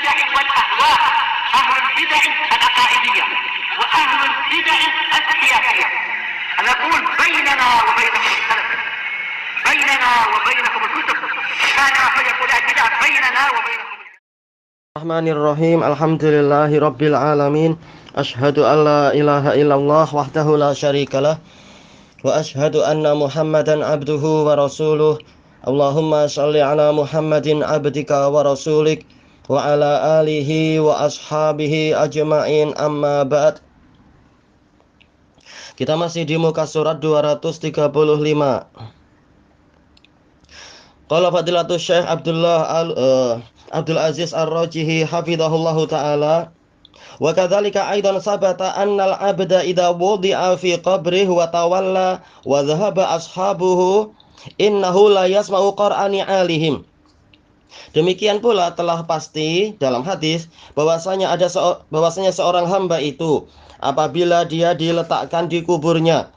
البدع والأهواء، أهل البدع العقائدية وأهل البدع السياسية. نقول بيننا وبينكم السلف، بيننا وبينكم الكتب، كان فيقول البدع بيننا وبينكم. Bismillahirrahmanirrahim. Alhamdulillahi rabbil alamin. Asyhadu an la ilaha illallah wahdahu la syarikalah wa asyhadu anna Muhammadan abduhu wa rasuluh. Allahumma shalli ala Muhammadin abdika wa rasulik wa ala alihi wa ashabihi ajma'in, amma ba'd. Kita masih di muka surat 235. Qala fadilatul Syekh Abdul Aziz Ar-Rajihi hafizahullahu ta'ala, wa kadzalika aidan sabata annal abda idza wudi'a fi qabrihi wa tawalla wa dhahaba ashabuhu innahu la yasma'u qur'ani alihim. Demikian pula telah pasti dalam hadis bahwasanya seorang hamba itu apabila dia diletakkan di kuburnya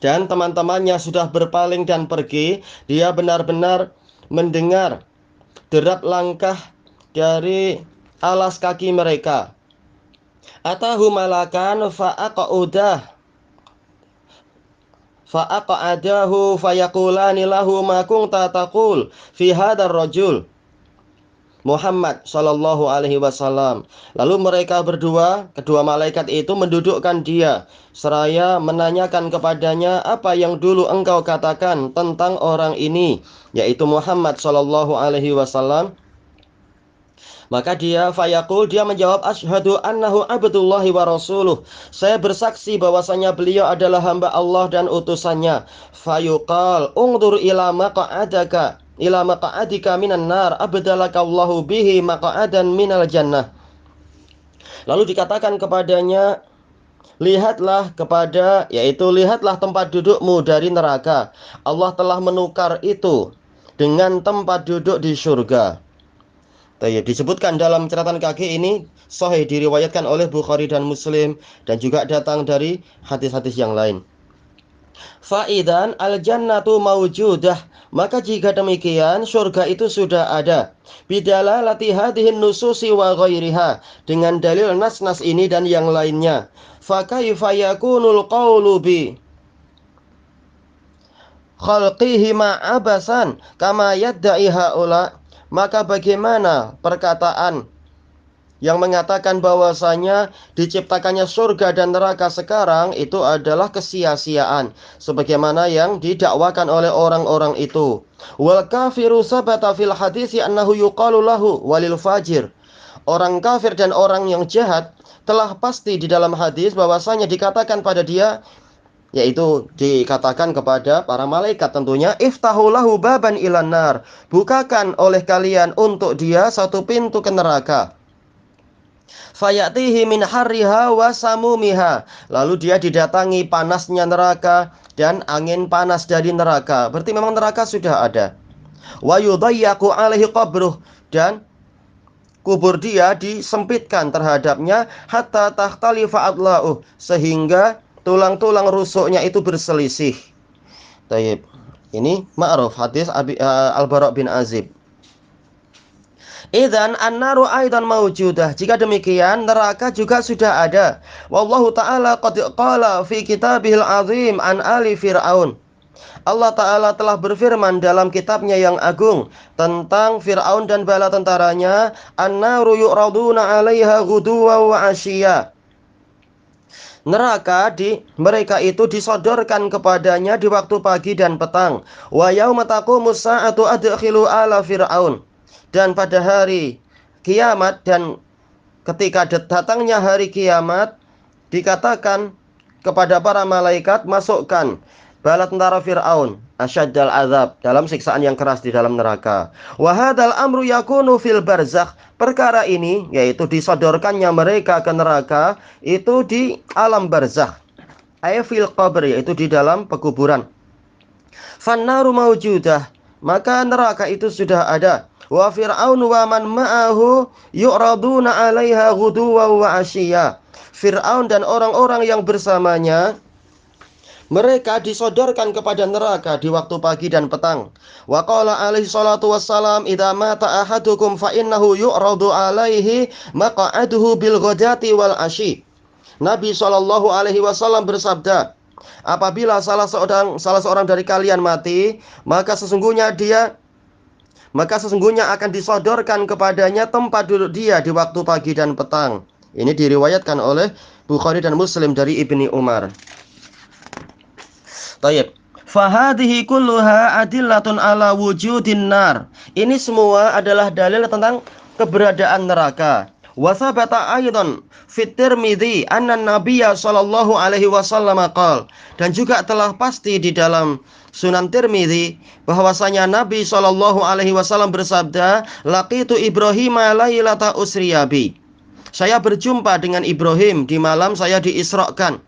dan teman-temannya sudah berpaling dan pergi, dia benar-benar mendengar derap langkah dari alas kaki mereka. Atahu malakan fa'aqadahu fayaqulani lahu ma kunta taqul fi hadzal rajul Muhammad sallallahu alaihi wasallam. Lalu mereka berdua, kedua malaikat itu mendudukkan dia seraya menanyakan kepadanya, apa yang dulu engkau katakan tentang orang ini, yaitu Muhammad sallallahu alaihi wasallam. Maka dia menjawab, asyhadu annahu abdullahi wa rasuluh. Saya bersaksi bahwasanya beliau adalah hamba Allah dan utusannya. Fayuqal ungdur ila maq'adika minan nar abdalakallahu bihi maq'adan minal jannah. Lalu dikatakan kepadanya, lihatlah tempat dudukmu dari neraka. Allah telah menukar itu dengan tempat duduk di surga. Disebutkan dalam catatan kaki ini sahih, diriwayatkan oleh Bukhari dan Muslim, dan juga datang dari hadis-hadis yang lain. Fa'idan al-jannatu mawjudah, maka jika demikian surga itu sudah ada. Bidalalati hadhihin nususi wa ghairiha, dengan dalil nas-nas ini dan yang lainnya. Fa kaifa yakunul qawlu bi khalqihi ma'abasan kama yadda'i haula. Maka bagaimana perkataan yang mengatakan bahwasanya diciptakannya surga dan neraka sekarang itu adalah kesia-siaan, sebagaimana yang didakwakan oleh orang-orang itu. Wal kafiru sabata fil hadits annahu yuqalu lahu walil fajir. Orang kafir dan orang yang jahat telah pasti di dalam hadis bahwasanya dikatakan pada dia, yaitu dikatakan kepada para malaikat tentunya, iftahu lahu baban ilan nar, bukakan oleh kalian untuk dia satu pintu ke neraka. Fayatihi min harriha wa samumiha, lalu dia didatangi panasnya neraka dan angin panas dari neraka. Berarti memang neraka sudah ada. Wa yudayyaku alaihi qabruh, dan kubur dia disempitkan terhadapnya hatta takhtalifa adla'uh, sehingga tulang-tulang rusuknya itu berselisih. Taib. Ini ma'ruf hadis Al-Bara bin Azib. Idzan an-naru aidan mawjudah. Jika demikian neraka juga sudah ada. Wallahu ta'ala qad qala fi kitabihil azim an ali fir'aun. Allah Ta'ala telah berfirman dalam kitabnya yang agung tentang Fir'aun dan bala tentaranya, an-naru yu'raduna 'alaiha ghuduwan wa 'ashiyya. Neraka mereka itu disodorkan kepadanya di waktu pagi dan petang. Wa yauma taqumus sa'atu adkhilu ala fir'aun. Dan pada hari kiamat dan ketika datangnya hari kiamat, dikatakan kepada para malaikat, masukkan bala tentara Fir'aun asyaddal azab, dalam siksaan yang keras di dalam neraka. Wa hadzal amru yakunu fil barzakh. Perkara ini, yaitu disodorkannya mereka ke neraka, itu di alam barzakh. Ay fil qabr, yaitu di dalam pekuburan. Fannaru mawjudah, maka neraka itu sudah ada. Wa fir'aun wa man ma'ahu yu'raduna 'alaiha ghuduwan wa 'ashiyya. Fir'aun dan orang-orang yang bersamanya mereka disodorkan kepada neraka di waktu pagi dan petang. Wa qala alaihi salatu wassalam, idza mata ahadukum fa innahu yu'radu alaihi maq'aduhu bil ghadati wal asyi. Nabi Shallallahu alaihi wasallam bersabda, apabila salah seorang dari kalian mati, maka sesungguhnya akan disodorkan kepadanya tempat duduk dia di waktu pagi dan petang. Ini diriwayatkan oleh Bukhari dan Muslim dari Ibni Umar. Tayyib. Fahadhihi kulluha adillatun ala wujudin nar. Ini semua adalah dalil tentang keberadaan neraka. Wa sabata aidan fit Tirmidzi anna Nabiyya sallallahu alaihi wasallam qala, dan juga telah pasti di dalam Sunan Tirmidzi bahwasanya Nabi sallallahu alaihi wasallam bersabda, laqitu Ibrahim lailata usriyabi. Saya berjumpa dengan Ibrahim di malam saya diisrakan.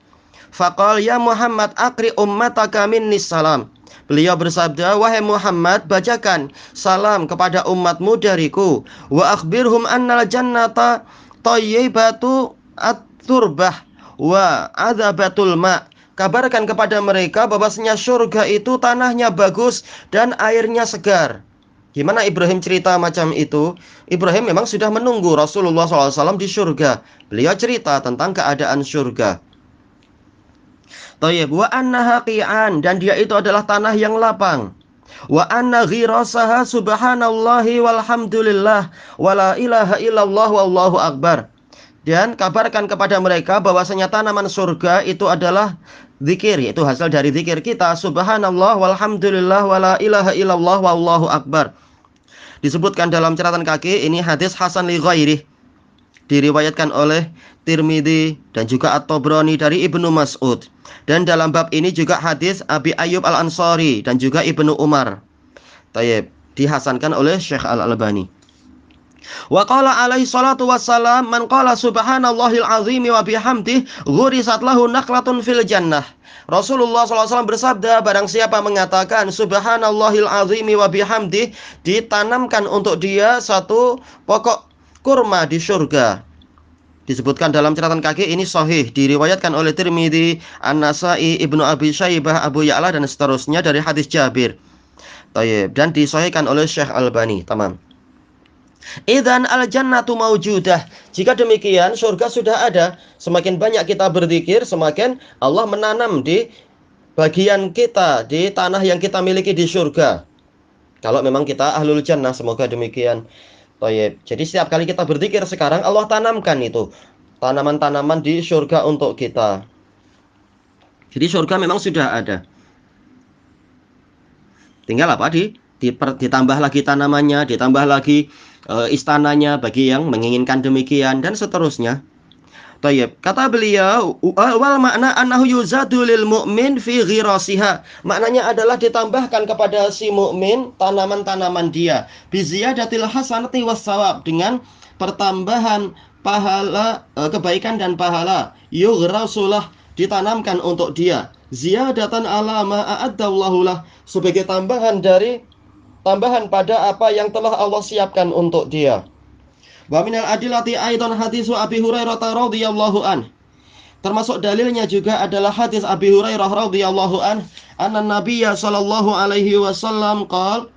Faqal ya Muhammad akri ummataka minnis salam. Beliau bersabda, wahai Muhammad, bacakan salam kepada umatmu dariku. Wa akhbirhum annal jannata thayyibatu at-turbah wa adzabatul ma. Kabarkan kepada mereka bahwasanya surga itu tanahnya bagus dan airnya segar. Gimana Ibrahim cerita macam itu? Ibrahim memang sudah menunggu Rasulullah SAW di surga. Beliau cerita tentang keadaan surga. Tayyib. Wa annaha qi'an, dan dia itu adalah tanah yang lapang. Wa anna ghirasaha subhanallahi walhamdulillah wala ilaha illallah wallahu akbar. Dan kabarkan kepada mereka bahwasanya tanaman surga itu adalah zikir, yaitu hasil dari zikir kita, subhanallah walhamdulillah wala ilaha illallah wallahu akbar. Disebutkan dalam catatan kaki, ini hadis hasan li ghairih, diriwayatkan oleh Tirmidzi dan juga At-Tabrani dari Ibnu Mas'ud. Dan dalam bab ini juga hadis Abi Ayyub Al-Ansari dan juga Ibnu Umar. Tayyib, dihasankan oleh Syekh Al-Albani. Wa qala alaihi salatu wassalam, man qala subhanallahil azimi wa bihamdihi ghurisat lahu naqlatun fil jannah. Rasulullah SAW bersabda, barang siapa mengatakan subhanallahil azimi wa bihamdihi, ditanamkan untuk dia satu pokok kurma di surga. Disebutkan dalam catatan kaki, ini sahih, diriwayatkan oleh Tirmidzi, An-Nasai, Ibnu Abi Syaibah, Abu Ya'la dan seterusnya dari hadis Jabir. Tayyib, dan disahihkan oleh Syekh Albani. Tamam. Idzan al-jannatu maujudah. Jika demikian, surga sudah ada. Semakin banyak kita berzikir, semakin Allah menanam di bagian kita, di tanah yang kita miliki di surga. Kalau memang kita ahlul jannah, semoga demikian. Tayyib. Jadi setiap kali kita berzikir sekarang, Allah tanamkan itu tanaman-tanaman di surga untuk kita. Jadi surga memang sudah ada. Tinggal apa? Ditambah lagi tanamannya, ditambah lagi istananya bagi yang menginginkan demikian, dan seterusnya. Tayyib. Kata beliau, wal makna annahu yuzadu lil mu'min fi ghirasiha. Maknanya adalah ditambahkan kepada si mukmin tanaman-tanaman dia bi ziyadatil hasanati was sawab, dengan pertambahan pahala, kebaikan dan pahala. Yughrasulah, ditanamkan untuk dia, ziyadatan ala ma a'addallahu lah, sebagai tambahan pada apa yang telah Allah siapkan untuk dia. Wa minal adillati aidan hadisu Abi Hurairah radhiyallahu an. Termasuk dalilnya juga adalah hadis Abi Hurairah radhiyallahu an, anna Nabiyya sallallahu alaihi wasallam qala,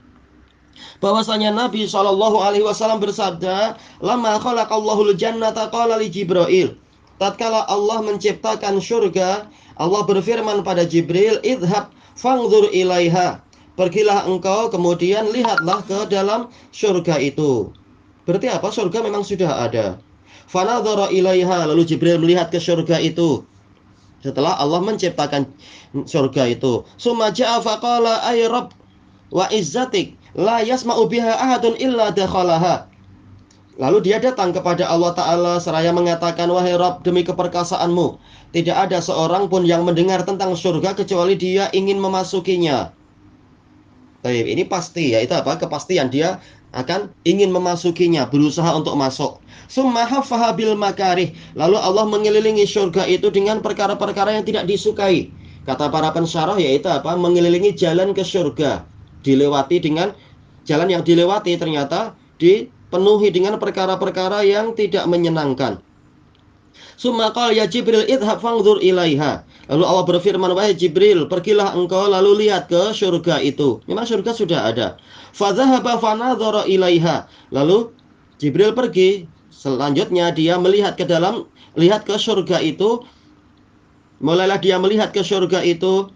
bahwasanya Nabi sallallahu alaihi wasallam bersabda, lamma khalaqallahu al-jannata qala li Jibril. Tatkala Allah menciptakan surga, Allah berfirman pada Jibril, idhab fangzur ilaiha. Pergilah engkau, kemudian lihatlah ke dalam surga itu. Berarti apa? Surga memang sudah ada. Fanadhara ilaiha, lalu Jibril melihat ke surga itu setelah Allah menciptakan surga itu. Summa ja'a faqala ay rabb wa izzatik la yasma'u biha ahadun illa dakhalaha. Lalu dia datang kepada Allah Ta'ala seraya mengatakan, wahai Rabb, demi keperkasaanmu, tidak ada seorang pun yang mendengar tentang surga kecuali dia ingin memasukinya. Baik, ini pasti, yaitu apa? Kepastian dia akan ingin memasukinya, berusaha untuk masuk. Summa haffaha bil makarih. Lalu Allah mengelilingi surga itu dengan perkara-perkara yang tidak disukai. Kata para pensyarah, yaitu apa? Mengelilingi jalan ke surga. Dilewati dengan jalan yang dilewati ternyata dipenuhi dengan perkara-perkara yang tidak menyenangkan. Summa qala ya Jibril idhab fangzur ilaiha. Lalu Allah berfirman, wahai Jibril, pergilah engkau lalu lihat ke surga itu. Memang surga sudah ada. Fadzahaba fanadzara ilaiha. Lalu Jibril pergi. Selanjutnya dia melihat lihat ke surga itu. Mulailah dia melihat ke surga itu.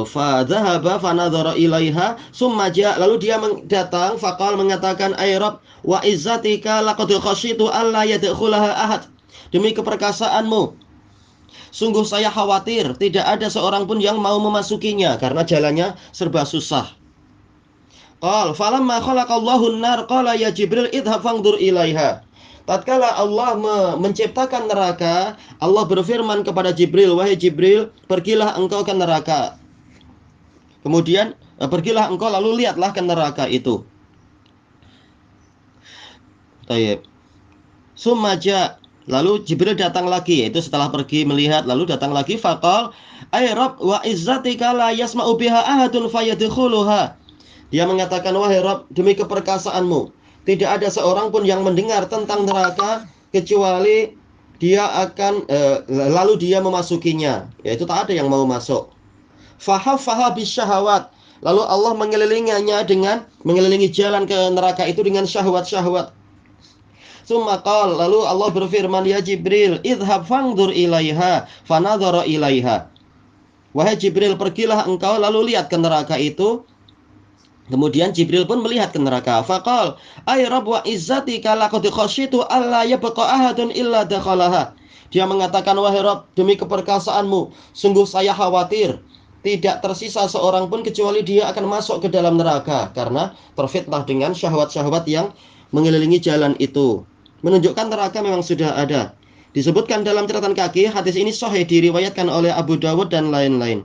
Fadzahaba fanadzara ilaiha summa lalu dia datang faqal mengatakan ay Rabb wa izzatika laqad khasyitu alla yadkhulaha ahad. Demi keperkasaanmu, sungguh saya khawatir tidak ada seorang pun yang mau memasukinya karena jalannya serba susah. Qal falamma khalaqallahu an-nar qala ya Jibril idhab fangdur ilaiha. Tatkala Allah menciptakan neraka, Allah berfirman kepada Jibril, wahai Jibril, pergilah engkau ke neraka. Kemudian pergilah engkau lalu lihatlah ke neraka itu. Tayyib. Sumaja. Lalu Jibril datang lagi, yaitu setelah pergi melihat lalu datang lagi faqal ay Rabb wa izzatika la yasma'u biha ahadun fayadkhuluha. Dia mengatakan, wahai Rabb, demi keperkasaanmu, tidak ada seorang pun yang mendengar tentang neraka kecuali dia akan lalu dia memasukinya, yaitu tak ada yang mau masuk. Fahafaha bisyahawat. Lalu Allah mengelilingi jalan ke neraka itu dengan syahwat-syahwat. Summa qal, lalu Allah berfirman, ya Jibril, idhab fangdur ilaiha, fanadhara ilaiha. Wahai Jibril, pergilah engkau lalu lihat ke neraka itu. Kemudian Jibril pun melihat ke neraka. Faqal, ay Rabb wa izzatika laqad khasyitu alla yabqa ahadun illa dakhalaha. Dia mengatakan, wahai Rabb, demi keperkasaanmu, sungguh saya khawatir tidak tersisa seorang pun kecuali dia akan masuk ke dalam neraka karena terfitnah dengan syahwat-syahwat yang mengelilingi jalan itu. Menunjukkan neraka memang sudah ada. Disebutkan dalam catatan kaki, hadis ini sahih diriwayatkan oleh Abu Dawud dan lain-lain.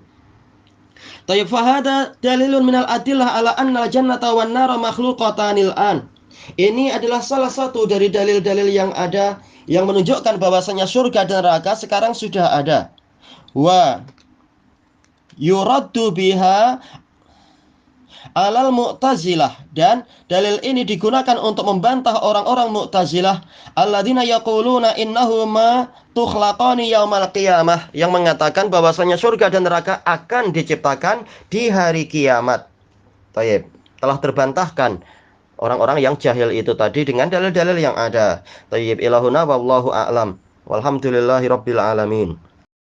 Tayyib fahada dalilun minal adillah ala annal jannata wan nara makhluqatanil an. Ini adalah salah satu dari dalil-dalil yang ada yang menunjukkan bahwasanya surga dan neraka sekarang sudah ada. Wa yuraddu biha alal mu'tazilah, dan dalil ini digunakan untuk membantah orang-orang mu'tazilah alladzina yaquluna innahu ma tukhlaqani yaumal qiyamah, yang mengatakan bahwasanya surga dan neraka akan diciptakan di hari kiamat. Tayyib, telah terbantahkan orang-orang yang jahil itu tadi dengan dalil-dalil yang ada. Tayyib, ilahuna wallahu a'lam. Walhamdulillahi rabbil alamin.